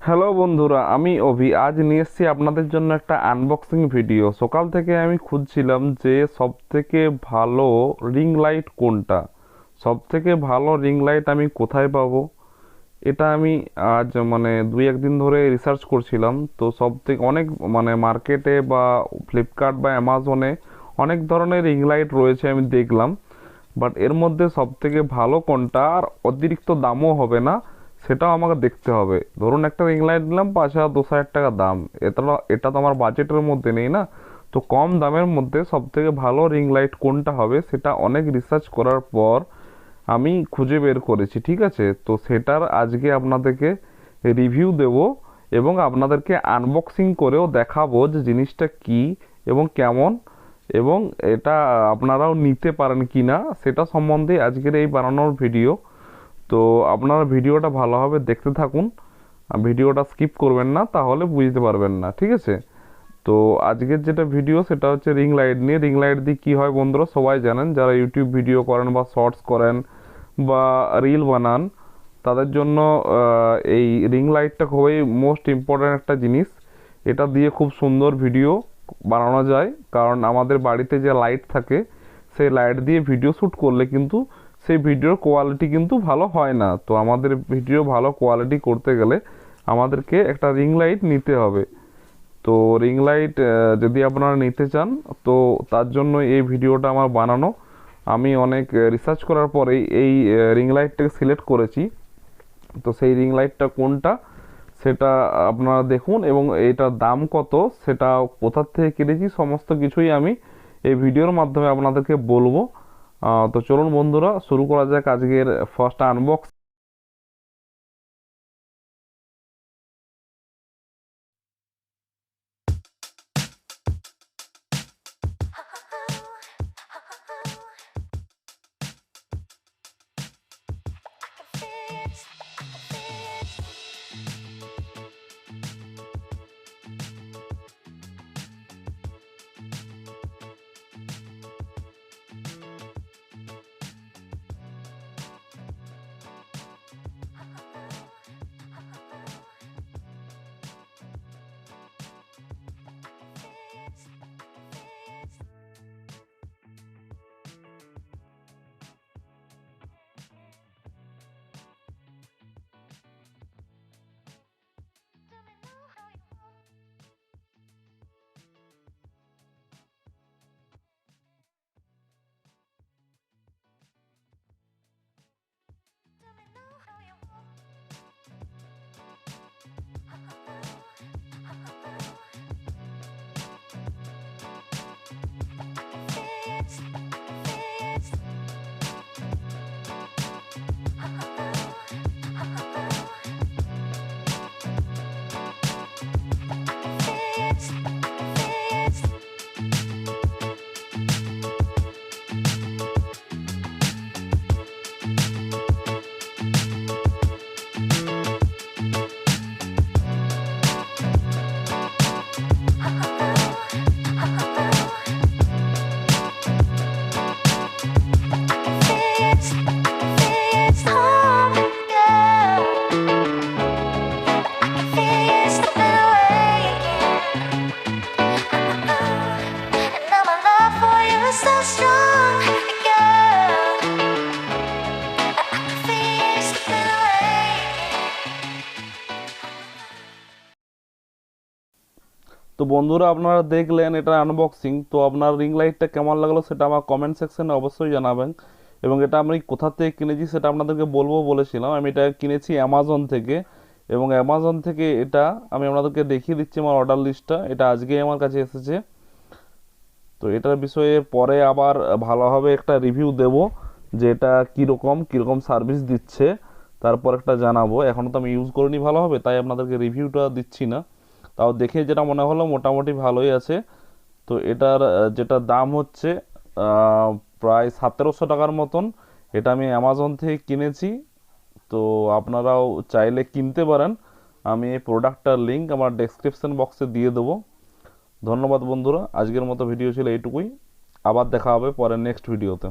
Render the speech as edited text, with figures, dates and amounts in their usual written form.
Hello বন্ধুরা, আমি অভি। আজ নিয়ে এসেছি আপনাদের জন্য একটা আনবক্সিং ভিডিও। সকাল থেকে আমি খুঁজছিলাম যে সব থেকে ভালো রিং লাইট কোনটা, সব থেকে ভালো রিং লাইট আমি কোথায় পাবো। এটা আমি আজ দুই একদিন ধরে রিসার্চ করছিলাম। তো সব থেকে অনেক মার্কেটে বা ফ্লিপকার্ট বা অ্যামাজনে অনেক ধরনের রিং লাইট রয়েছে আমি দেখলাম। বাট এর মধ্যে সব থেকে ভালো কোনটা আর অতিরিক্ত দামও হবে না সেটাও আমাকে দেখতে হবে। ধরুন একটা রিং লাইট নিলাম 5,000-10,000 টাকা দাম, এটা তো আমার বাজেটের মধ্যে নেই না। তো কম দামের মধ্যে সব থেকে ভালো রিং লাইট কোনটা হবে সেটা অনেক রিসার্চ করার পর আমি খুঁজে বের করেছি, ঠিক আছে। তো সেটার আজকে আপনাদেরকে রিভিউ দেব এবং আপনাদেরকে আনবক্সিং করেও দেখাবো যে জিনিসটা কি এবং কেমন, এবং এটা আপনারাও নিতে পারেন কি না সেটা সম্বন্ধে আজকের এই বানানোর ভিডিও। তো আপনারা ভিডিওটা ভালোভাবে দেখতে থাকুন, ভিডিওটা স্কিপ করবেন না, তাহলে বুঝতে পারবেন না, ঠিক আছে। তো আজকের যেটা ভিডিও সেটা হচ্ছে রিং লাইট নিয়ে। রিং লাইট দিয়ে কী হয় বন্ধুরা সবাই জানেন, যারা ইউটিউব ভিডিও করেন বা শর্টস করেন বা রিল বানান তাদের জন্য এই রিং লাইটটা খুবই মোস্ট ইম্পর্ট্যান্ট একটা জিনিস। এটা দিয়ে খুব সুন্দর ভিডিও বানানো যায়, কারণ আমাদের বাড়িতে যে লাইট থাকে সেই লাইট দিয়ে ভিডিও শ্যুট করলে কিন্তু সেই ভিডিওর কোয়ালিটি কিন্তু ভালো হয় না। তো আমাদের ভিডিও ভালো কোয়ালিটি করতে গেলে আমাদেরকে একটা রিং লাইট নিতে হবে। তো রিং লাইট যদি আপনারা নিতে চান তো তার জন্য এই ভিডিওটা আমার বানানো। আমি অনেক রিসার্চ করার পরেই এই রিং লাইটটাকে সিলেক্ট করেছি। তো সেই রিং লাইটটা কোনটা সেটা আপনারা দেখুন, এবং এটার দাম কত সেটা কোথার থেকে কিনেছি সমস্ত কিছুই আমি এই ভিডিওর মাধ্যমে আপনাদেরকে বলবো। তো চলুন বন্ধুরা শুরু করা যাক আজকের ফার্স্ট আনবক্স। তো বন্ধুরা আপনারা দেখলেন এটা আনবক্সিং। তো আপনার রিং লাইটটা কেমন লাগলো সেটা আমার কমেন্ট সেকশনে অবশ্যই জানাবেন, এবং এটা আমি কোথা থেকে কিনেছি সেটা আপনাদেরকে বলবো বলেছিলাম। আমি এটা কিনেছি অ্যামাজন থেকে, এবং অ্যামাজন থেকে এটা আমি আপনাদেরকে দেখিয়ে দিচ্ছি আমার অর্ডার লিস্টটা। এটা আজকেই আমার কাছে এসেছে। তো এটার বিষয়ে পরে আবার ভালোভাবে একটা রিভিউ দেব যে এটা কীরকম সার্ভিস দিচ্ছে, তারপর একটা জানাবো। এখনও তো আমি ইউজ করিনি ভালোভাবে, তাই আপনাদেরকে রিভিউটা দিচ্ছি না। তাও দেখে যেটা মনে হলো মোটামুটি ভালোই আছে। তো এটার যেটা দাম হচ্ছে প্রায় 1,700 টাকার মতন। এটা আমি অ্যামাজন থেকে কিনেছি। তো আপনারাও চাইলে কিনতে পারেন। আমি এই প্রোডাক্টটার লিঙ্ক আমার ডেসক্রিপশন বক্সে দিয়ে দেবো। ধন্যবাদ বন্ধুরা, আজকের মতো ভিডিও ছিল এইটুকুই। আবার দেখা হবে পরের নেক্সট ভিডিওতে।